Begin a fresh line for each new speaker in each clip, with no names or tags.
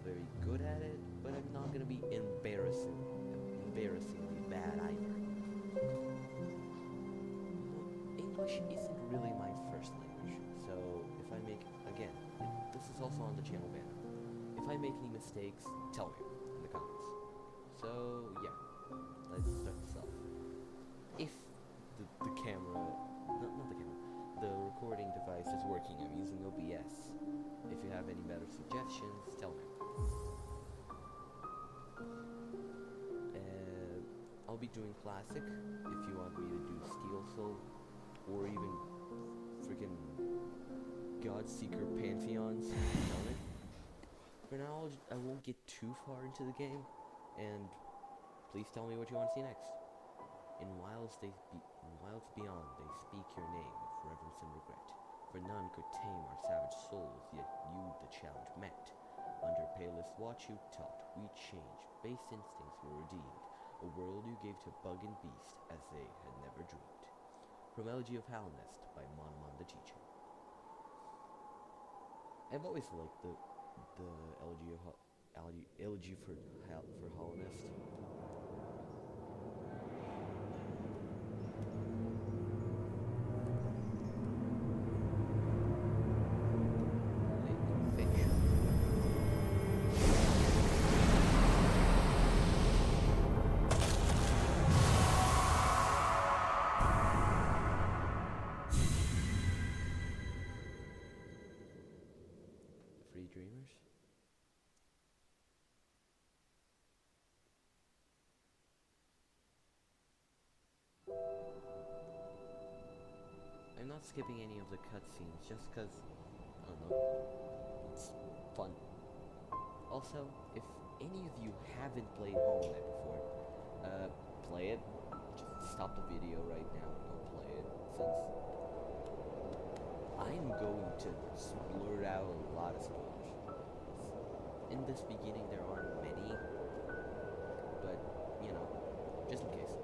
very good at it, but I'm not gonna be embarrassingly bad either. English isn't really my first language, so if I make, again, this is also on the channel banner. If I make any mistakes, tell me in the comments. So yeah, let's start this off. If the camera, not the camera, the recording device is working, I'm using OBS. If you have any better suggestions, tell me. I'll be doing classic if you want me to do Steel Soul or even freaking Godseeker Pantheons. Tell me. For now, I won't get too far into the game, and please tell me what you want to see next. In wilds beyond, they speak your name with reverence and regret. For none could tame our savage souls, yet you the challenge met. Under palest watch you taught, we changed, base instincts were redeemed. A world you gave to bug and beast as they had never dreamed. From Elegy of Neste by Mon the Teacher. I've always liked the elegy for Neste. Dreamers. I'm not skipping any of the cutscenes just because, I don't know, it's fun. Also, if any of you haven't played Hollow Knight before, play it. Just stop the video right now and go play it, since I'm going to blurt out a lot of spoilers. In this beginning, there aren't many, but, you know, just in case.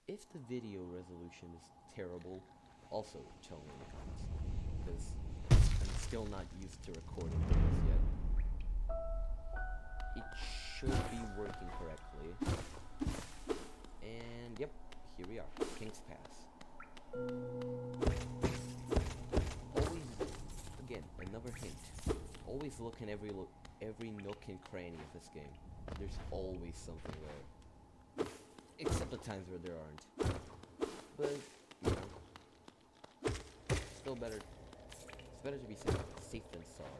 If the video resolution is terrible, also tell me in the comments, because I'm still not used to recording this yet. It should be working correctly. And, yep, here we are, King's Pass. Always, again, another hint. Always look in every nook and cranny of this game. There's always something there. Except the times where there aren't. But, you know, still better. It's better to be safe than sorry.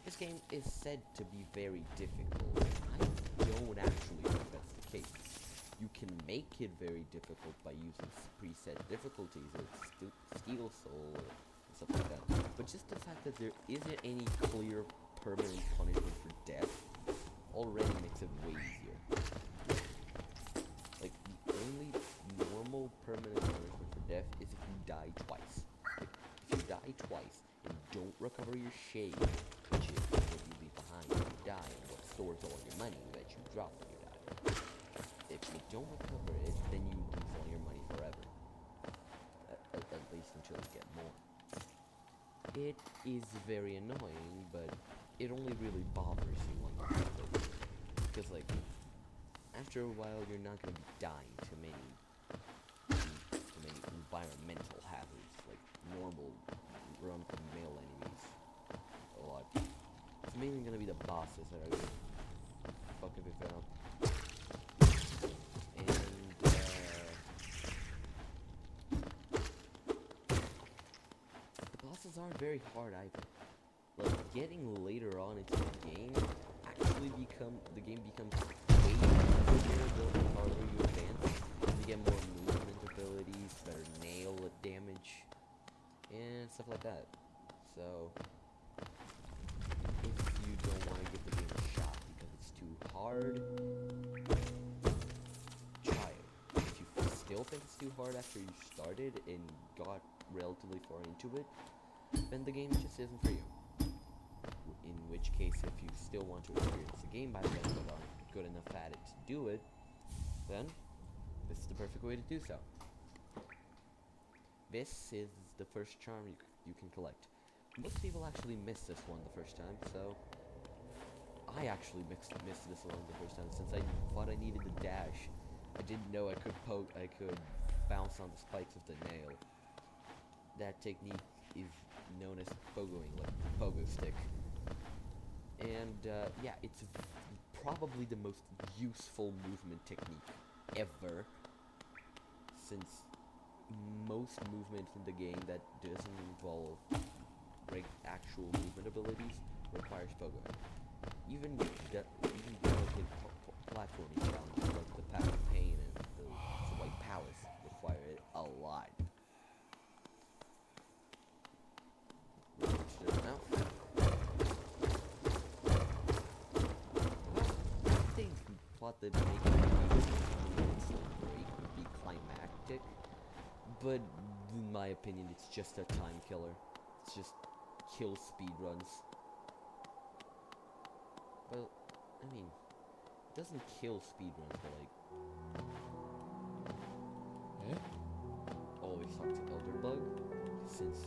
This game is said to be very difficult. I don't actually think that's the case. You can make it very difficult by using preset difficulties like Steel Soul or stuff like that. But just the fact that there isn't any clear permanent punishment for death already makes it way easier. Like, the only normal permanent punishment for death is if you die twice. Like, if you die twice and don't recover your chego, which is what you leave behind when you die and what stores all your money that you drop when you die. If you don't recover it, then you lose all your money forever. At least until you get more. It is very annoying, but it only really bothers you on the surface. Because, like, after a while, you're not going to be dying to many environmental hazards, like normal run-of-the-mill enemies. A lot. It's mainly going to be the bosses that are going to fuck everything up. Aren't very hard either. Like, getting later on into the game actually becomes way easier the farther you advance. You get more movement abilities, better nail damage, and stuff like that. So, if you don't want to give the game a shot because it's too hard, try it. If you still think it's too hard after you started and got relatively far into it, then the game just isn't for you. In In which case, if you still want to experience the game by then but aren't good enough at it to do it, then this is the perfect way to do so. This is the first charm you can collect. Most people actually miss this one the first time, so I actually missed this one the first time since I thought I needed the dash. I didn't know I could bounce on the spikes with the nail. That technique is known as pogoing, like the pogo stick. And yeah, it's probably the most useful movement technique ever, since most movement in the game that doesn't involve actual movement abilities requires pogoing. Even delicate platforming challenges like the Path of Pain and the White Palace require it a lot. They thought that making movements great would be climactic, but in my opinion, it's just a time killer. It's just kill speedruns. Well, I mean, it doesn't kill speedruns, but like... Always talk to Elderbug, since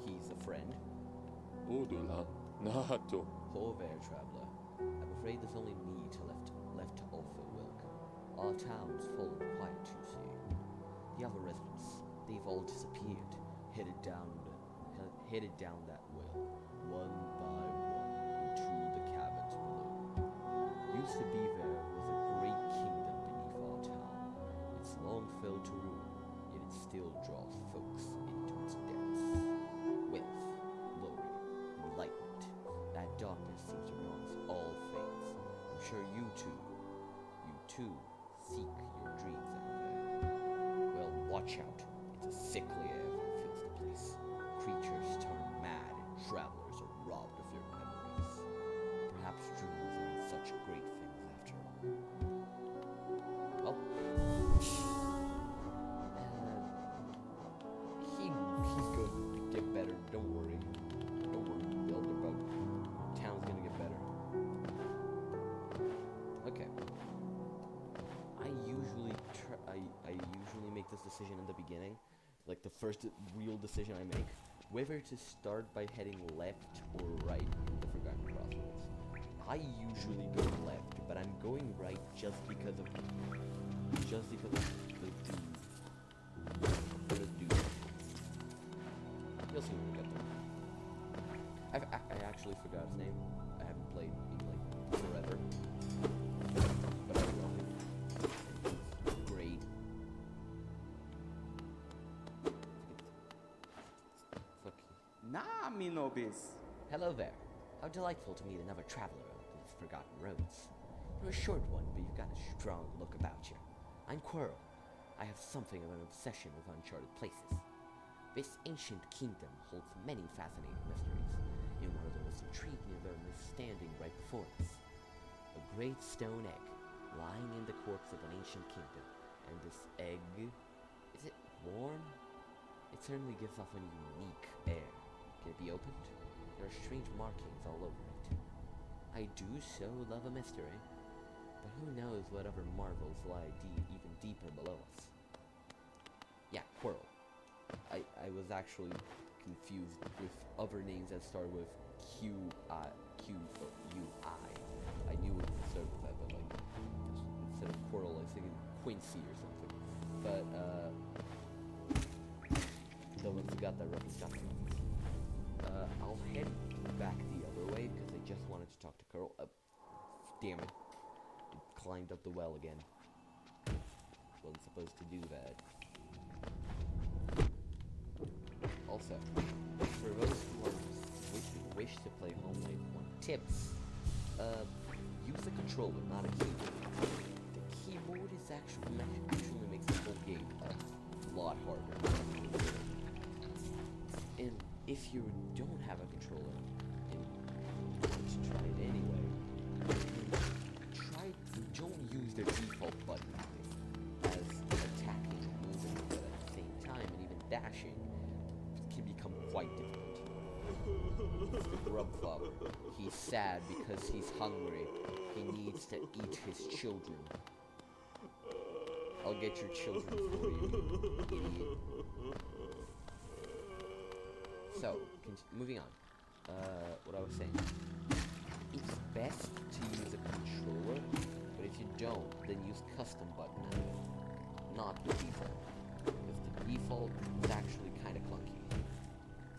he's a friend.
Udula, Nato.
Oh there, traveler. I'm afraid there's only me left to offer Wilk. Our town's fallen quiet, you see. The other residents, they've all disappeared, headed down that well, one by one, into the caverns below. Used to be there was a great kingdom beneath our town. It's long fell to ruin, yet it still draws folks into its depths. Wealth, glory, enlightenment. That darkness seems to promise all things. I'm sure you too seek your dreams out there. Well, watch out. It's a sickly air that fills the place. Creatures turn mad and travelers are robbed of their memories. Perhaps dreams aren't such great things after all. Well, he's going to get better. Don't worry. Don't worry, Elderbug. Town's gonna get better. Okay. I usually make this decision in the beginning, like the first real decision I make, whether to start by heading left or right in the Forgotten Crossroads. I usually go left, but I'm going right just because of the dude. You'll see when we get there. I actually forgot his name. I haven't played in like forever, but I will. It's great.
Na, mi nobis.
Hello there. How delightful to meet another traveler on these forgotten roads. You're a short one, but you've got a strong look about you. I'm Quirrell. I have something of an obsession with uncharted places. This ancient kingdom holds many fascinating mysteries, and one of the most intriguing of them is standing right before us. A great stone egg, lying in the corpse of an ancient kingdom, and this egg... is it warm? It certainly gives off a unique air. Can it be opened? There are strange markings all over it. I do so love a mystery, but who knows what other marvels lie even deeper below us. Yeah, Quirrell. I was actually confused with other names that start with Q-U-I. I knew it would start with that, but like, instead of Quirrell, I was thinking Quincy or something. But, though I forgot that reference. I'll head back the other way, because I just wanted to talk to Quirrell. Damn it. It climbed up the well again. Wasn't supposed to do that. Also, for those who wish to play Homelight 1, tips. Use a controller, not a keyboard. The keyboard is actually makes the whole game a lot harder. And if you don't have a controller and you want to try it anyway, don't use the default button, as attacking and moving at the same time and even dashing can become quite difficult. It's the Grub Father. He's sad because he's hungry. He needs to eat his children. I'll get your children for you, idiot. So, moving on. What I was saying. It's best to use a controller, but if you don't, then use custom button map, not the default. Because the default is actually kind of clunky.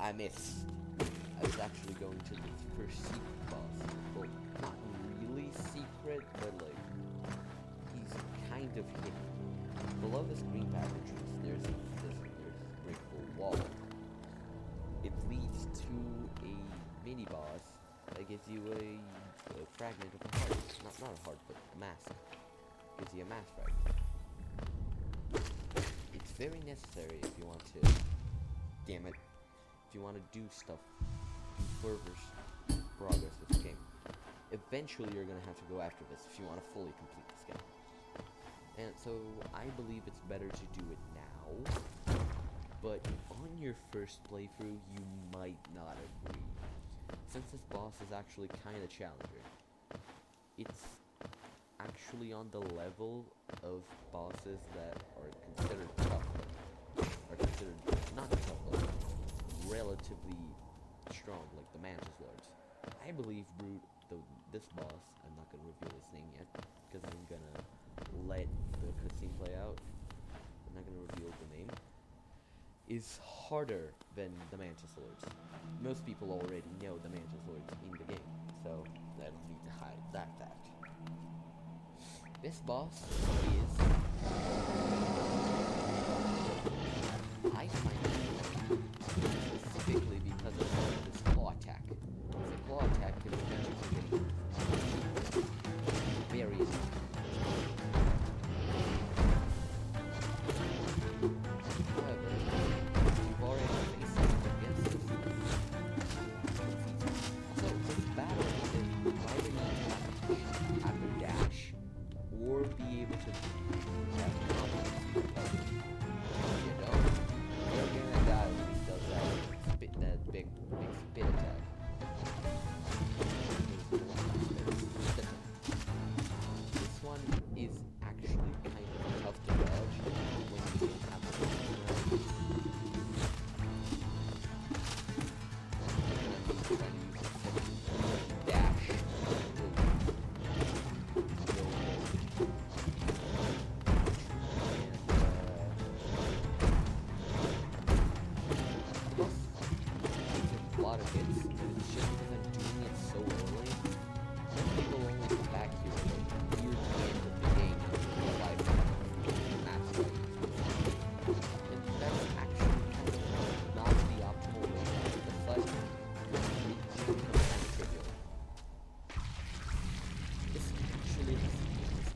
I missed. I was actually going to the first secret boss. Well, not really secret, but like, he's kind of hidden. Below this Greenpath entrance, there's this breakable wall. It leads to a mini boss that gives you a fragment of a heart. Not a heart, but a mask. Gives you a mask fragment. It's very necessary if you want to. Damn it. If you want to do stuff, further progress with the game. Eventually, you're gonna have to go after this if you want to fully complete this game. And so, I believe it's better to do it now. But on your first playthrough, you might not agree. Since this boss is actually kind of challenging, it's actually on the level of bosses that are considered tough, are considered not tough, but relatively strong, like the Mantis Lords. I believe this boss, I'm not going to reveal his name yet, because I'm going to let the cutscene play out. I'm not going to reveal the name. Is harder than the Mantis Lords. Most people already know the Mantis Lords in the game, so I don't need to hide that fact. This boss is... I find it specifically because of this claw attack. The claw attack can prevent you from getting very easy.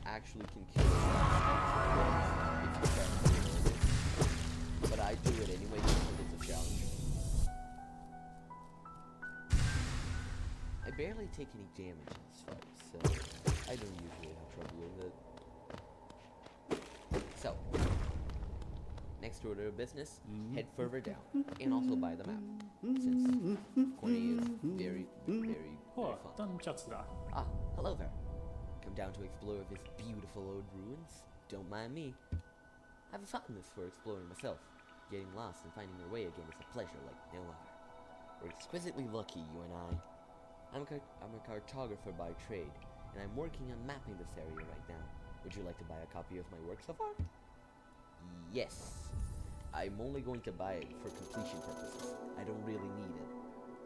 Actually can kill you if you try to do it. But I do it anyway because it's a challenge. I barely take any damage in this fight, so I don't usually have trouble with it. So, next order of business, head further down, and also buy the map, since Corny is very, very fun. Ah, hello there. Come down to explore this beautiful old ruins? Don't mind me. I've a fondness for exploring myself. Getting lost and finding your way again is a pleasure like no other. We're exquisitely lucky, you and I. I'm a cartographer by trade, and I'm working on mapping this area right now. Would you like to buy a copy of my works of art? Yes. I'm only going to buy it for completion purposes. I don't really need it.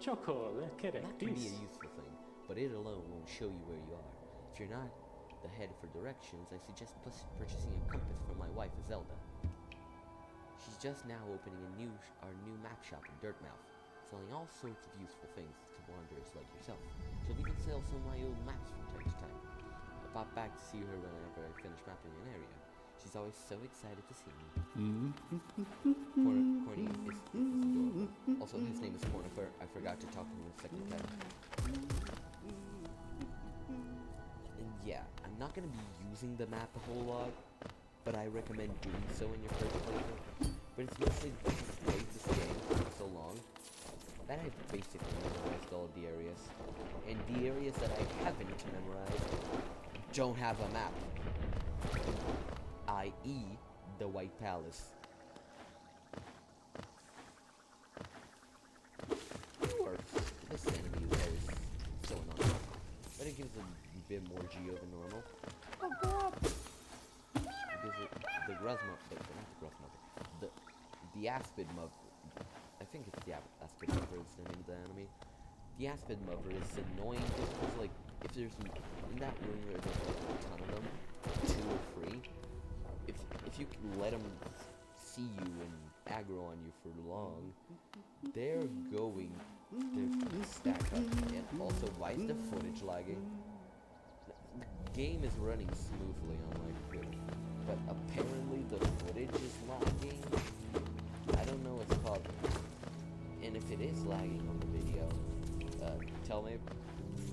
That can be a useful thing, but it alone won't show you where you are. If you're not the head for directions, I suggest purchasing a compass for my wife, Zelda. She's just now opening our new map shop in Dirtmouth, selling all sorts of useful things to wanderers like yourself. She'll even sell some of my old maps from time to time. I pop back to see her whenever I finish mapping an area. She's always so excited to see me. Corny is adorable. Also, his name is Cornifer. I forgot to talk to him a second time. Yeah, I'm not going to be using the map a whole lot, but I recommend doing so in your first playthrough. But it's mostly because I've played this game for so long, that I've basically memorized all of the areas. And the areas that I haven't memorized don't have a map. I.e. the White Palace. This enemy is always so annoying. But it gives a bit more geo than normal. Oh god! Because the Gruz Mother, not the Gruz Mother, the Aspid Mother, I think it's the Aspid Mother is the name of the enemy. The Aspid Mother is annoying just because, like, if there's, in that room where there's like a ton of them, 2 or 3, if you can let them see you and aggro on you for long, they're going to stack up. And also, why is the footage lagging? The game is running smoothly on my computer, but apparently the footage is lagging. I don't know what's causing it. And if it is lagging on the video, tell me,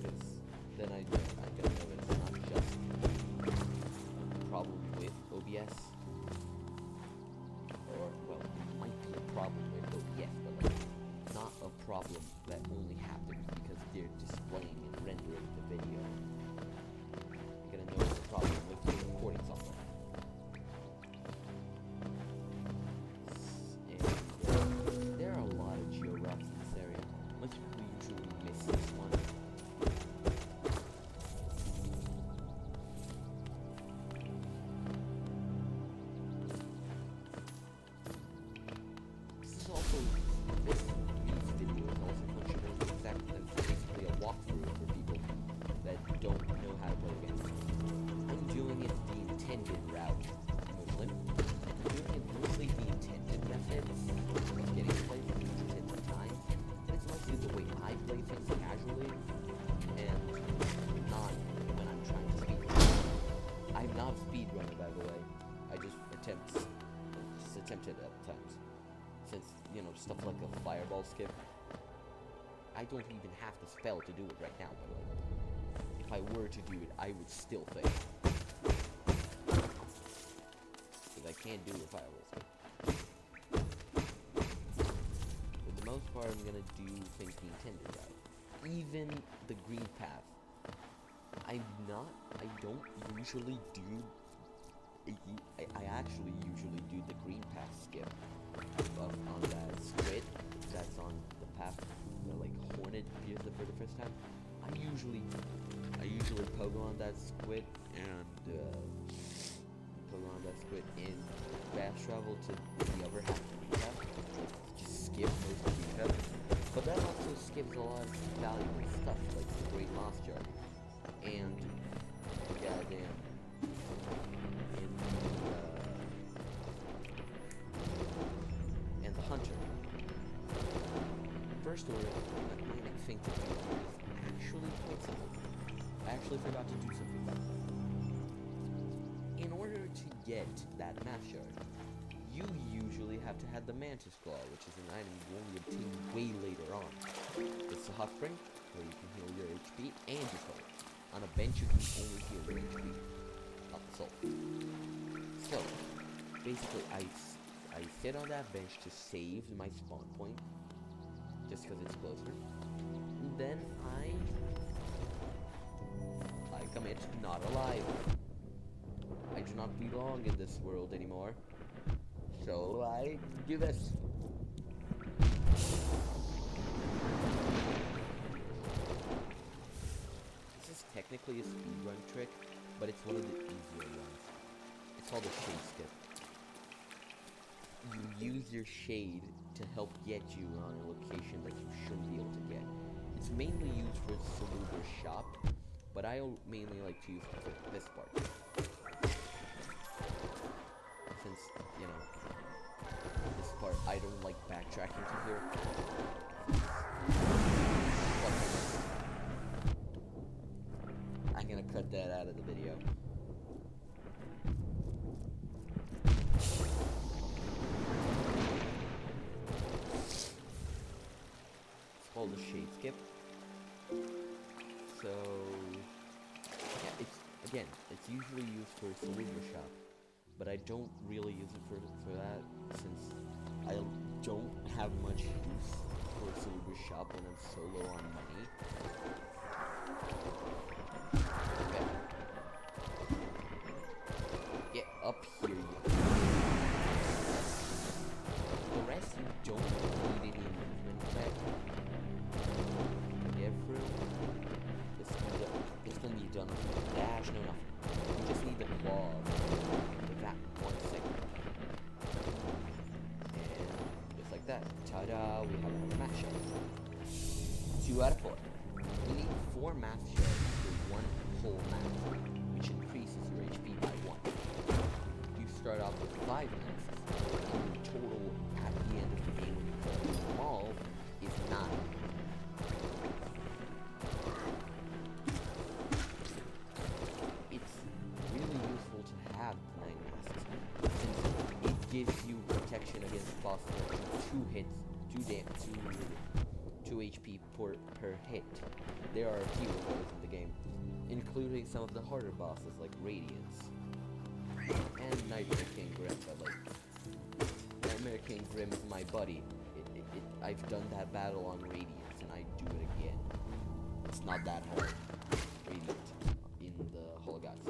because then I gotta know that it's not just a problem with OBS. Or, well, it might be a problem with OBS, but like, not a problem that only happens because they're displaying and rendering the video. You gotta know it's a problem with the recording software. And there are a lot of geo-routes in this area. Most people usually miss this one. These videos also function as basically a walkthrough for people that don't know how to play the game. I'm doing it the intended route, Muslim. I'm doing it mostly the intended method of getting to play things intended time. And it's mostly the way I play things casually, and not when I'm trying to speed run. I'm not a speedrunner, by the way. I just attempted at times. Since, you know, stuff like a fireball skip, I don't even have the spell to do it right now, by the way. If I were to do it, I would still fail. Because I can't do a fireball skip. For the most part, I'm gonna do things the intended route. Even the Greenpath. I don't usually do... I actually usually do the Greenpath skip. On that squid that's on the path, the like hornet appears for the first time. I usually pogo on that squid and fast travel to the other half of the path. Just skip most of the path. But that also skips a lot of valuable stuff like the Great Moss Jar and goddamn Hunter. First order, I think to do here is actually quite simple. I actually forgot to do something about that. In order to get that math shard, you usually have to have the Mantis Claw, which is an item you only obtain way later on. It's the Hot Spring, where you can heal your HP and your soul. On a bench, you can only heal your HP, not the soul. So, basically, I sit on that bench to save my spawn point, just because it's closer. And then I commit not alive. I do not belong in this world anymore. So I do this. This is technically a speedrun trick, but it's one of the easier ones. It's called a shade skip. You use your shade to help get you on a location that you shouldn't be able to get. It's mainly used for Saluber's shop, but I mainly like to use it for this part. Since, you know, this part I don't like backtracking to here. I'm gonna cut that out of the video. Called the shade skip. So yeah, it's usually used for Saluber shop, but I don't really use it for that since I don't have much use for a silver shop when I'm so low on money. Okay. Get up here, you. The rest you don't need any movement tech. Get through. This can be done with a dash, no nothing. You just need the claw with that 1 second. And just like that, ta-da, we have another math shell. 2 out of 4. We need 4 math shells for 1 whole math, which increases your HP by 1. You start off with 5 maths, and your total at the end of the game when you collect them all is 9. Gives you protection against bosses that do 2 hits, 2 damage, 2 HP per hit. There are a few of those in the game, including some of the harder bosses like Radiance and Nightmare King Grim. But like, Nightmare King Grim is my buddy. I've done that battle on Radiance, and I do it again. It's not that hard, Radiant, in the Hall of Gods,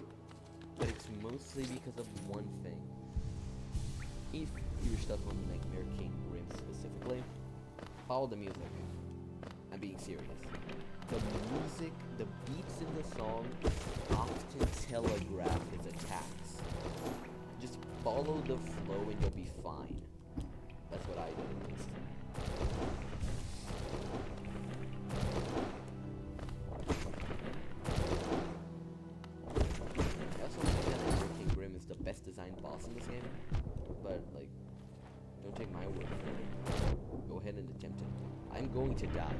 but it's mostly because of one thing. If you're stuck on Nightmare King Grim specifically, follow the music. I'm being serious. The music, the beats in the song often telegraph his attacks. Just follow the flow and you'll be fine. That's what I did at least. I also think that Nightmare King Grim is the best designed boss in this game. But, like, don't take my word for it. Go ahead and attempt it. I'm going to die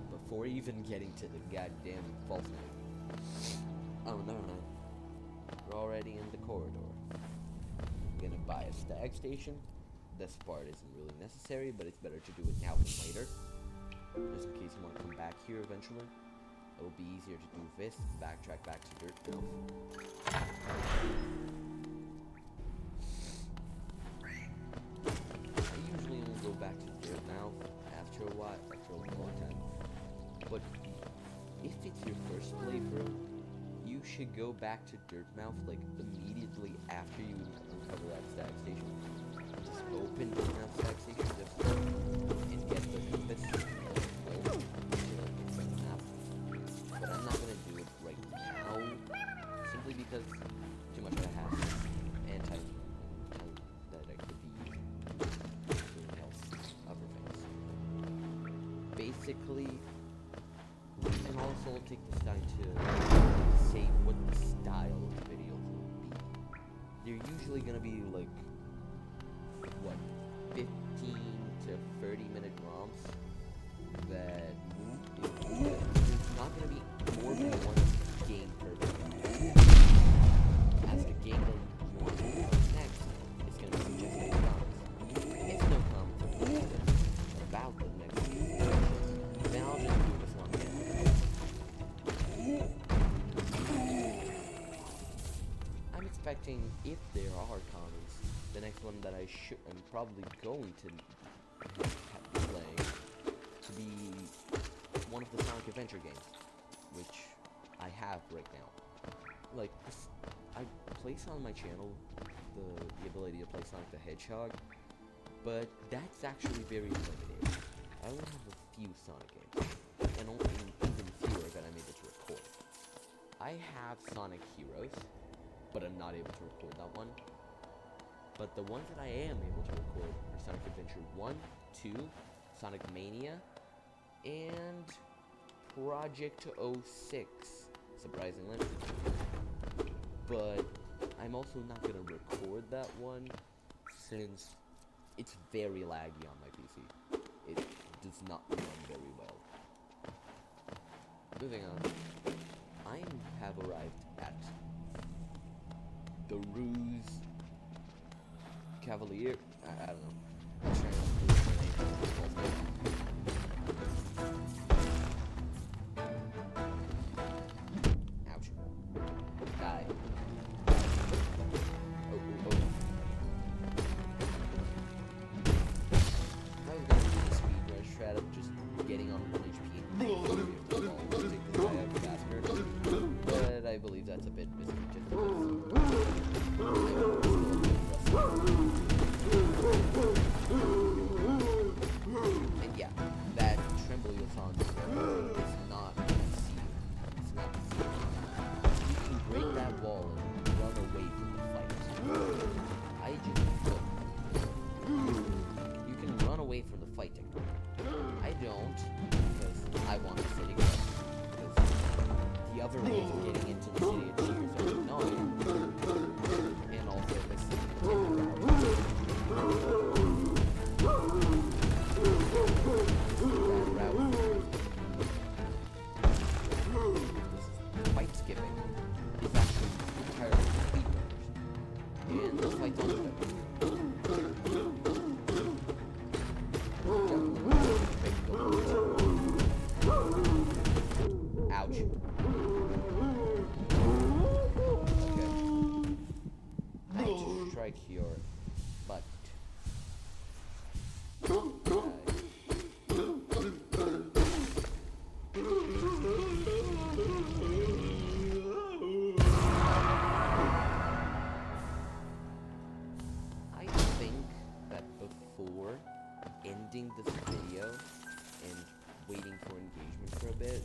before even getting to the goddamn false knight. Oh, never mind. We're already in the corridor. I'm gonna buy a stag station. This part isn't really necessary, but it's better to do it now than later. Just in case you want to come back here eventually. It'll be easier to do this, backtrack back to Dirtmouth. Back to Dirtmouth after a while, after a long time. But if it's your first playthrough, you should go back to Dirtmouth like immediately after you uncover that stag station. Just open Dirtmouth stag station just and get the compass. But I'm not gonna do it right now, simply because too much of a hassle and time that I could be basically, and also I'll take this time to say what the style of the videos will be. They're usually gonna be like, what, 15 to 30 minute ROMs that move. There's not gonna be more than one game per video. As the game that you want to do next, it's gonna be suggested comments. If no comments about the next video, then I'll just do this one again. I'm expecting, if there are comments, the next one that I'm probably going to be playing to be one of the Sonic Adventure games, which I have right now. Like, I place on my channel the ability to play Sonic the Hedgehog, but that's actually very limited. I only have a few Sonic games, and even fewer that I'm able to record. I have Sonic Heroes, but I'm not able to record that one. But the ones that I am able to record are Sonic Adventure 1, 2, Sonic Mania, and Project 06, surprisingly. But I'm also not going to record that one since it's very laggy on my PC. It does not run very well. Moving on, I have arrived at the Gruz Cavalier. I don't know. I'm trying to remember the name. Ouch. Die. Oh. I was gonna do the speed rush don't, because I want the city grub. Because the other ways of getting into the city of cheers are annoying. And also missing the fight skipping is actually entirely speedrunners. And those fights don't work. Ouch. Okay. Now to strike your butt. I think that before ending this video and waiting for engagement for a bit,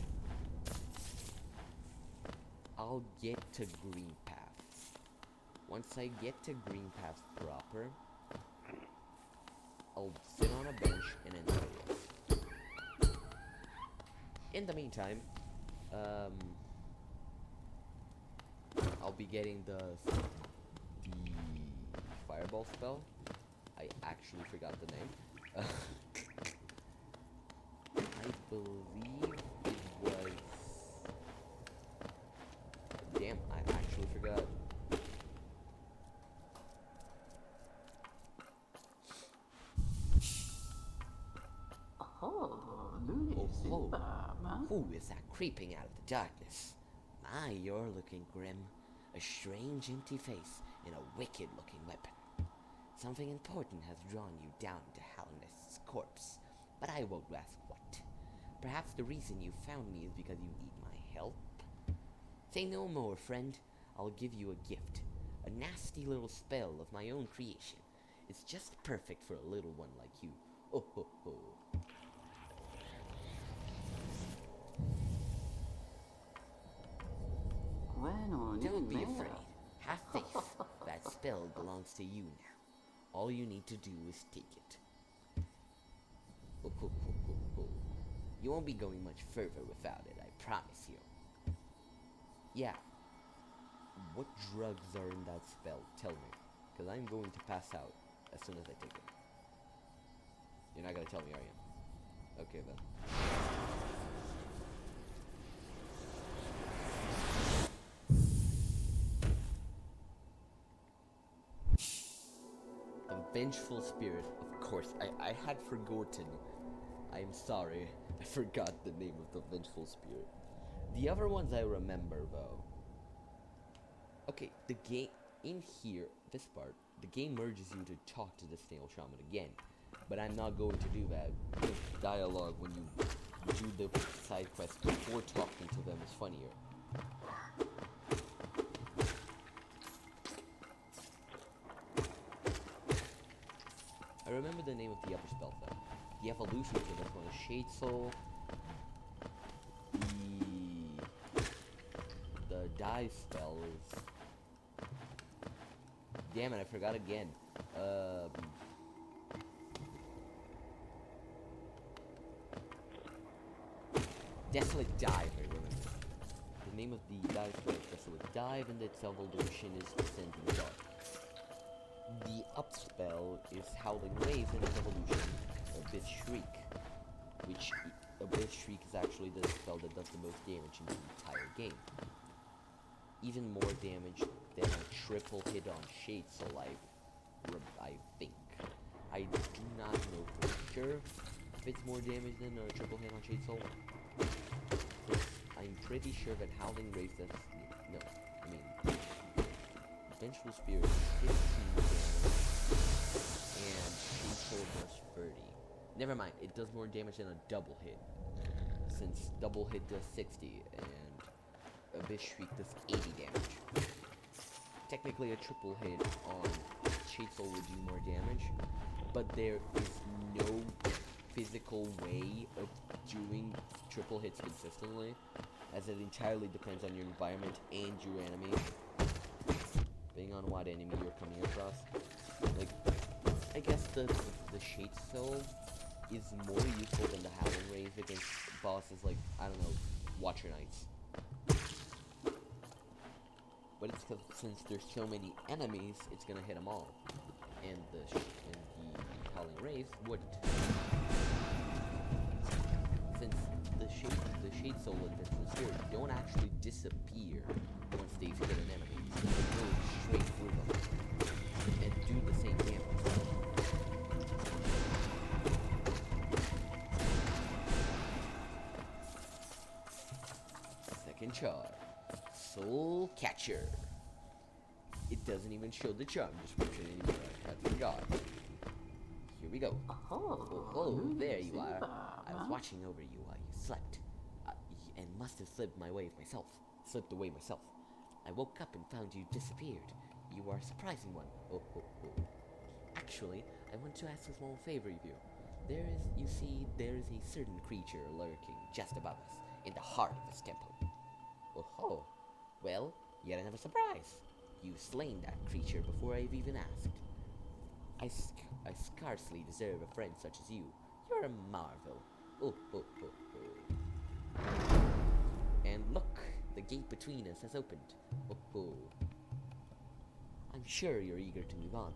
I'll get to Greenpath. Once I get to Greenpath proper, I'll sit on a bench and enjoy this. In the meantime, I'll be getting the fireball spell. I actually forgot the name. I believe it was... Damn, I actually forgot.
Oh,
who is that creeping out of the darkness? My, you're looking grim. A strange empty face and a wicked-looking weapon. Something important has drawn you down to Neste's corpse, but I won't ask what. Perhaps the reason you found me is because you need my help? Say no more, friend. I'll give you a gift. A nasty little spell of my own creation. It's just perfect for a little one like you. Oh ho ho. Don't be afraid. Have faith. That spell belongs to you now. All you need to do is take it. Oh ho ho ho ho. You won't be going much further without it, I promise you. Yeah. What drugs are in that spell? Tell me. Because I'm going to pass out as soon as I take it. You're not going to tell me, are you? Okay, then. The vengeful spirit. Of course, I had forgotten. I'm sorry. I forgot the name of the vengeful spirit. The other ones I remember, though. Okay, the game... In here, this part, the game urges you to talk to the snail shaman again. But I'm not going to do that. The dialogue when you do the side quest before talking to them is funnier. I remember the name of the upper spell though. The evolution for this one is Shade Soul. The dive spell is... Damn it, I forgot again. Desolate Dive, I remember. The name of the dive spell is Desolate Dive, and its evolution is Descending Dark. The up spell is Howling Waves, and its evolution, Abyss Shriek. Which, Abyss Shriek is actually the spell that does the most damage in the entire game. Even more damage than a triple hit on Shade Soul, I think. I do not know for sure if it's more damage than a triple hit on Shade Soul. I'm pretty sure that Howling Waves does... No, I mean... Vengeful Spirit is 15 damage, and Shade Soul does 30. Never mind, it does more damage than a double hit, since double hit does 60, and Abyss Shriek does 80 damage. Technically, a triple hit on Shade Soul would do more damage, but there is no physical way of doing triple hits consistently, as it entirely depends on your environment and your enemy, depending on what enemy you're coming across. Like, I guess the Shade Soul is more useful than the Howling Rays against bosses like, I don't know, Watcher Knights. But it's because since there's so many enemies, it's gonna hit them all. And the Howling Rays wouldn't. Since the Shade Soul Invincible Spirit don't actually disappear once they've hit an enemy. They go straight through them and do the same damage. Second charm, Soul Catcher. It doesn't even show the charm description anymore. I forgot. Here we go. Oh, there you are. I was watching over you while you slept, and must have slipped away myself. I woke up and found you disappeared. You are a surprising one. Oh. Actually, I want to ask a small favor of you. There is a certain creature lurking just above us, in the heart of this temple. Oh, well, yet another surprise. You've slain that creature before I've even asked. I scarcely deserve a friend such as you. You're a marvel. Oh. And look, the gate between us has opened. Oh. I'm sure you're eager to move on.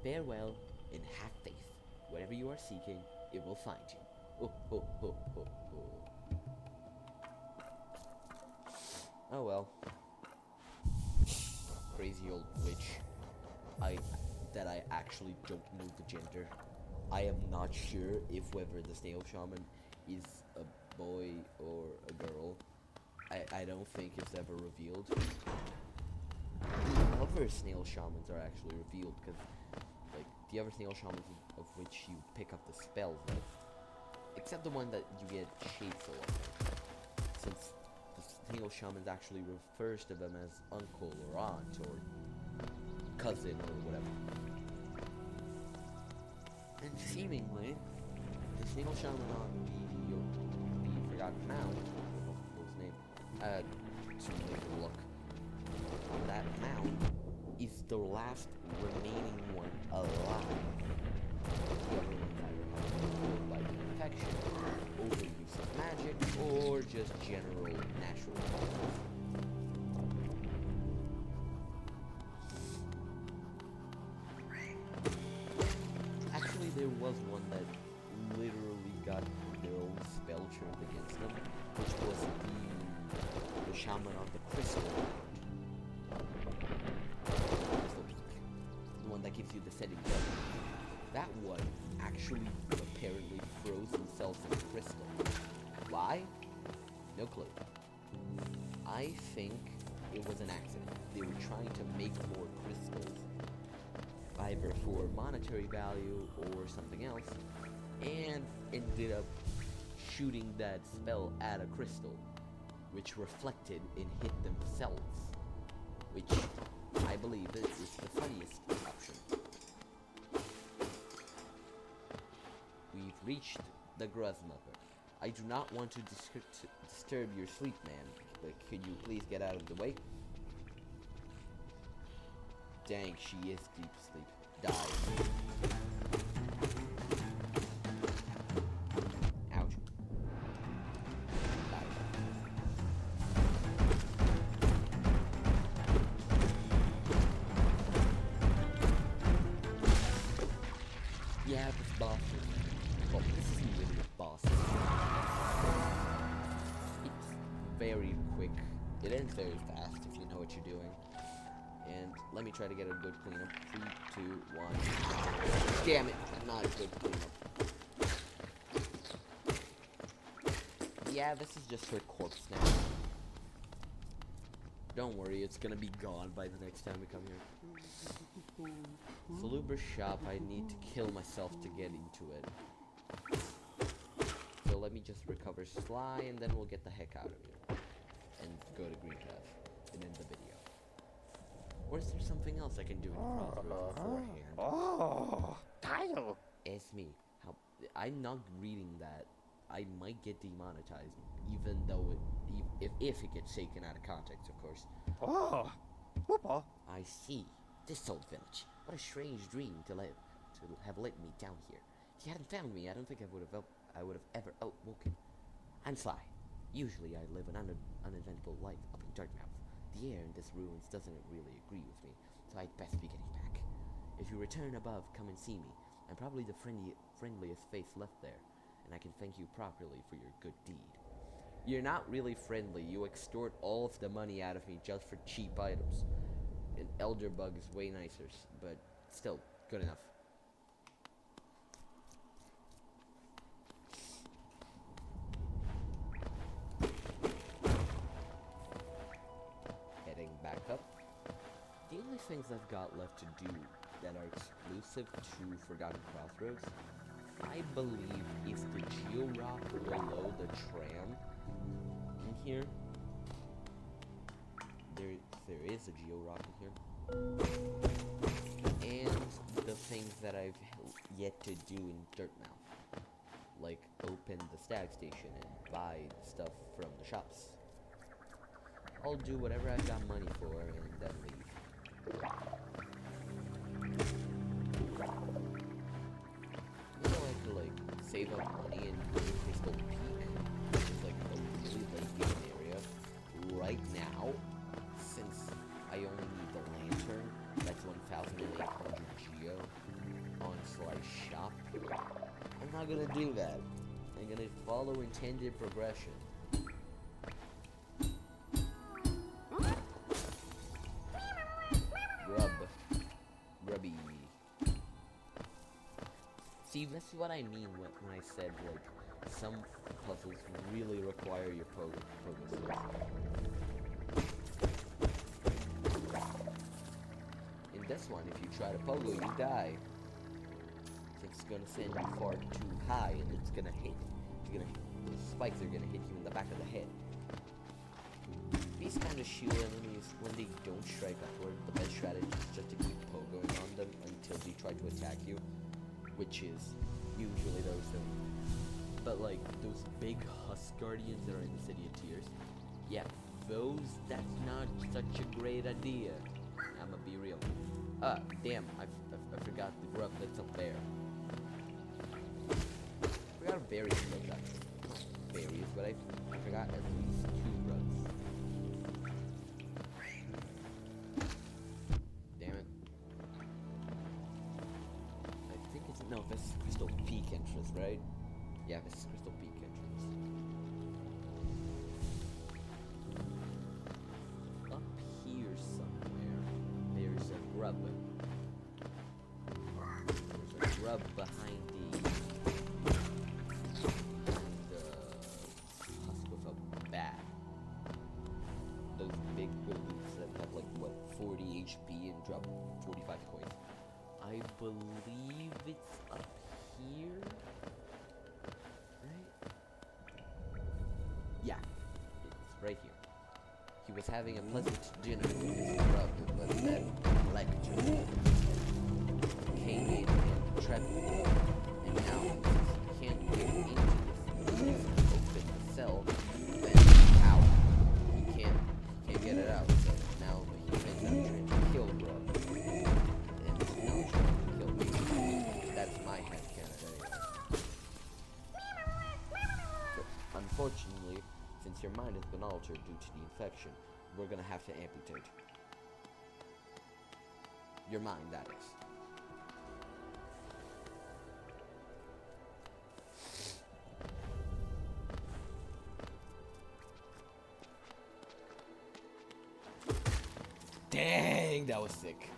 Farewell, and have faith. Whatever you are seeking, it will find you. Oh. Oh well. Crazy old witch. I actually don't know the gender. I am not sure if whether the snail shaman is a boy or a girl. I don't think it's ever revealed. The other snail shamans are actually revealed because, like, the other snail shamans of which you pick up the spells with, except the one that you get Shade Soul of, since the snail shamans actually refers to them as uncle or aunt or cousin or whatever. And seemingly, the snail shaman on the Forgotten Mound, what was his name? To make a look. On that mound is the last remaining one alive. The other ones either killed by infection, overuse of magic, or just general natural causes. Actually, there was one that literally got their own spell turned against them, which was the shaman on the crystal. The one that gives you the setting gun. That one actually apparently froze himself in the crystal. Why? No clue. I think it was an accident. They were trying to make more crystals, either for monetary value or something else, and ended up shooting that spell at a crystal, which reflected and hit themselves, which I believe is the funniest option. We've reached the Gruz Mother. I do not want to disturb your sleep, man, but could you please get out of the way? Dang, she is deep asleep. Die. Ouch. Die. Yeah, this boss is... Well, this isn't really a boss. It's very quick. It ends very fast if you know what you're doing. And let me try to get a good cleanup. 3, 2, 1. Damn it! Not a good cleanup. Yeah, this is just her corpse now. Don't worry, it's gonna be gone by the next time we come here. Saluber's shop, I need to kill myself to get into it. So let me just recover Sly, and then we'll get the heck out of here. And go to Greenpath, and end the video. Or is there something else I can do in Crossroads beforehand?
Oh, title.
Ask me. I'm not reading that. I might get demonetized, even though if it gets taken out of context, of course.
Oh, whoopah.
I see. This old village. What a strange dream to have let me down here. If you hadn't found me, I don't think I would have ever outwoken. I'm Sly. Usually I live an uneventful life up in Dartmouth. The air in this ruins doesn't really agree with me, so I'd best be getting back. If you return above, come and see me. I'm probably the friendliest face left there, and I can thank you properly for your good deed. You're not really friendly. You extort all of the money out of me just for cheap items. An elder bug is way nicer, but still, good enough. Heading back up. The only things I've got left to do that are exclusive to Forgotten Crossroads, I believe, is the Geo Rock below the tram in here. There is a Geo Rock in here. And the things that I've yet to do in Dirtmouth. Like open the stag station and buy stuff from the shops. I'll do whatever I've got money for and then leave. You know, I could like save up money and go to Crystal Peak, which is like a really late game area. Right now, since I only need the lantern, that's 1,800 geo on /shop. I'm not gonna do that. I'm gonna follow intended progression. Grubby. See, this is what I mean when I said, like, some puzzles really require your pogo skills. In this one, if you try to pogo, you die. It's gonna send you far too high, and it's gonna hit. The spikes are gonna hit you in the back of the head. These kind of shield enemies, when they don't strike upward, the best strategy is just to keep pogoing on them until they try to attack you, which is usually those things. But like those big husk guardians that are in the City of Tears, yeah, that's not such a great idea. I'ma be real. Damn, I forgot the grub that's up there. I forgot berries, but I forgot at least 2 grubs. Damn it. I think it's, no, this is Crystal Peak entrance, right? Yeah, this is Crystal Peak entrance. Up here somewhere, there's a grub. There's a grub behind the husk with a bat. Those big balloons that have like, what, 40 HP and drop 45 coins. I believe it's up here. Yeah, it's right here. He was having a pleasant dinner with his grub, but then lecture came in and trapped him. And now he can't get into this open cell, then out. He can't get it out. So now he ends up trying to kill grub. And he's now trying to kill me. That's my headcanon anyway. But unfortunately, since your mind has been altered due to the infection, we're gonna have to amputate. Your mind, that is. Dang, that was sick.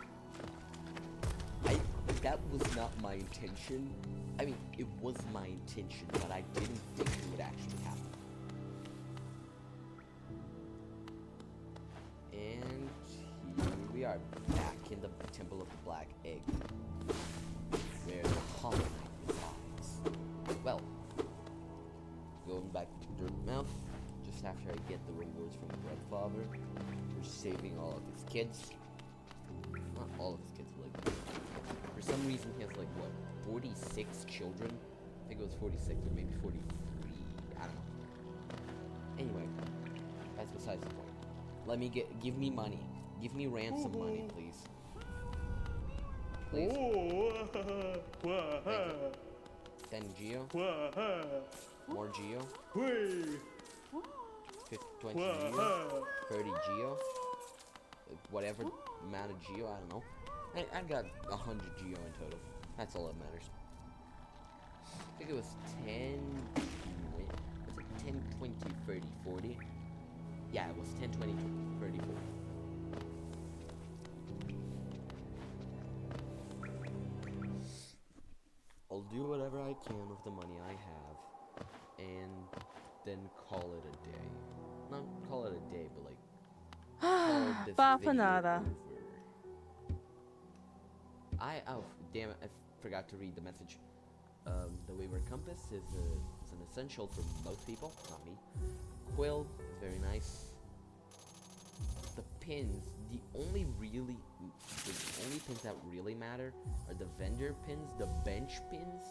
That was not my intention. I mean, it was my intention, but I didn't think it would actually happen. And here we are, back in the Temple of the Black Egg, where the Hollow Knight resides. Well, going back to Dirtmouth, just after I get the rewards from Grandfather for saving all of his kids. Not all of his kids, but like, for some reason he has like, what, 46 children? I think it was 46 or maybe 43, I don't know. Anyway, that's besides the point. Give me money. Give me ransom money, please. Please. Thank you. 10 geo, more geo, 20 geo, 30 geo, whatever amount of geo, I don't know. I got 100 geo in total. That's all that matters. I think it was 10, wait, was it 10, 20, 30, 40? Yeah, it was 10, 20, 30, 40. I'll do whatever I can with the money I have, and then call it a day. Not call it a day, but like, call this video
Bapanada.
over. Oh, damn it, I forgot to read the message. The wayward compass is an essential for most people, not me. Quill is very nice. The pins, the only pins that really matter are the vendor pins, the bench pins,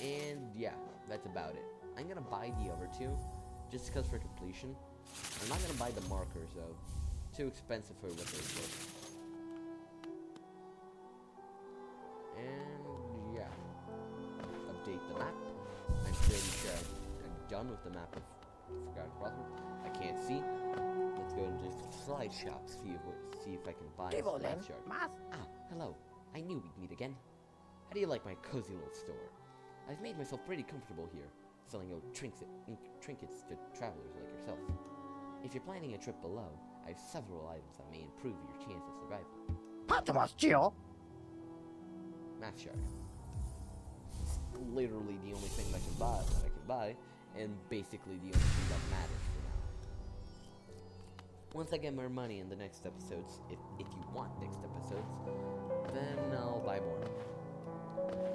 and yeah, that's about it. I'm gonna buy the other two, just because for completion. I'm not gonna buy the markers though, too expensive for what they're worth. And yeah, update the map. I'm pretty sure I'm done with the map of Forgotten Crossroads. I can't see. Let's go into the slide shop, see if I can buy a slide shard. Ah, hello. I knew we'd meet again. How do you like my cozy little store? I've made myself pretty comfortable here, selling out trinkets to travelers like yourself. If you're planning a trip below, I have several items that may improve your chance of survival.
Patmos, Geo.
Math shard. It's literally the only thing that I can buy, and basically the only thing that matters for now. Once I get more money in the next episodes, if you want next episodes, then I'll buy more.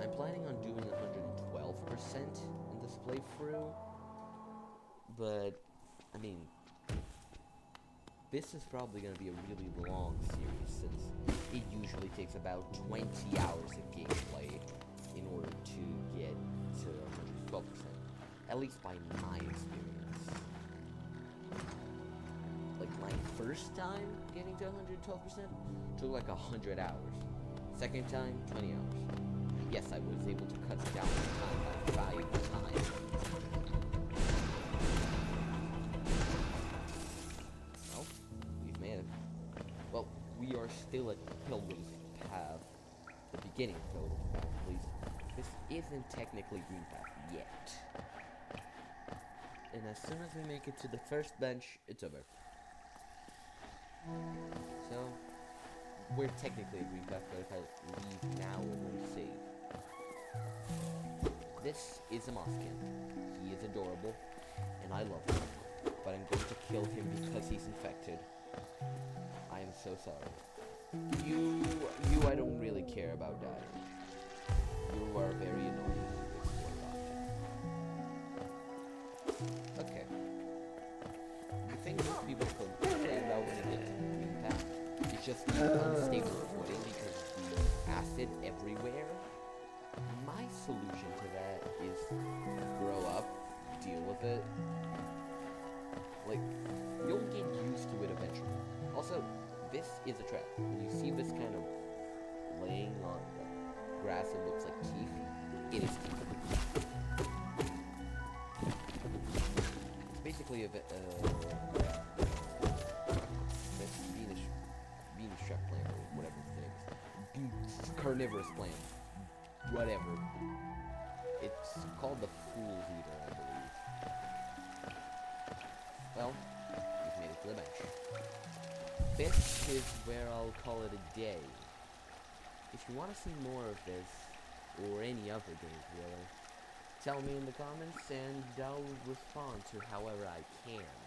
I'm planning on doing 112% in this playthrough, but I mean, this is probably going to be a really long series since it usually takes about 20 hours of gameplay in order to get to 112%, at least by my experience. Like my first time getting to 112% took like 100 hours. Second time, 20 hours. Yes, I was able to cut down the time by 5 times. Well, we've made it. Well, we are still at Pilgrim's Path. The beginning of Pilgrim's Path, at least. This isn't technically Greenpath yet. And as soon as we make it to the first bench, it's over. So, we're technically a Greenpath, but if I leave now, it won't save. This is a Mothkin. He is adorable, and I love him. But I'm going to kill him because he's infected. I am so sorry. You I don't really care about dying. You are very annoying to explore object. Okay. The thing that people complain about when you get to Greenpath is just the unstable footing because of the acid everywhere. My solution to that is grow up, deal with it. Like, you'll get used to it eventually. Also, this is a trap. When you see this kind of laying on the grass that looks like teeth, it is teeth. It's basically this Venus trap plant or whatever the thing is. Carnivorous plant. Whatever. It's called the Fool's Eater, I believe. Well, we've made it to the bench. This is where I'll call it a day. If you want to see more of this, or any other days really, tell me in the comments and I'll respond to however I can.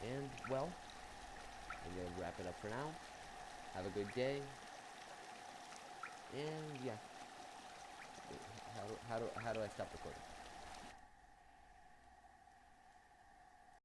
And, well, I'm going to wrap it up for now. Have a good day. And yeah. How do I stop recording?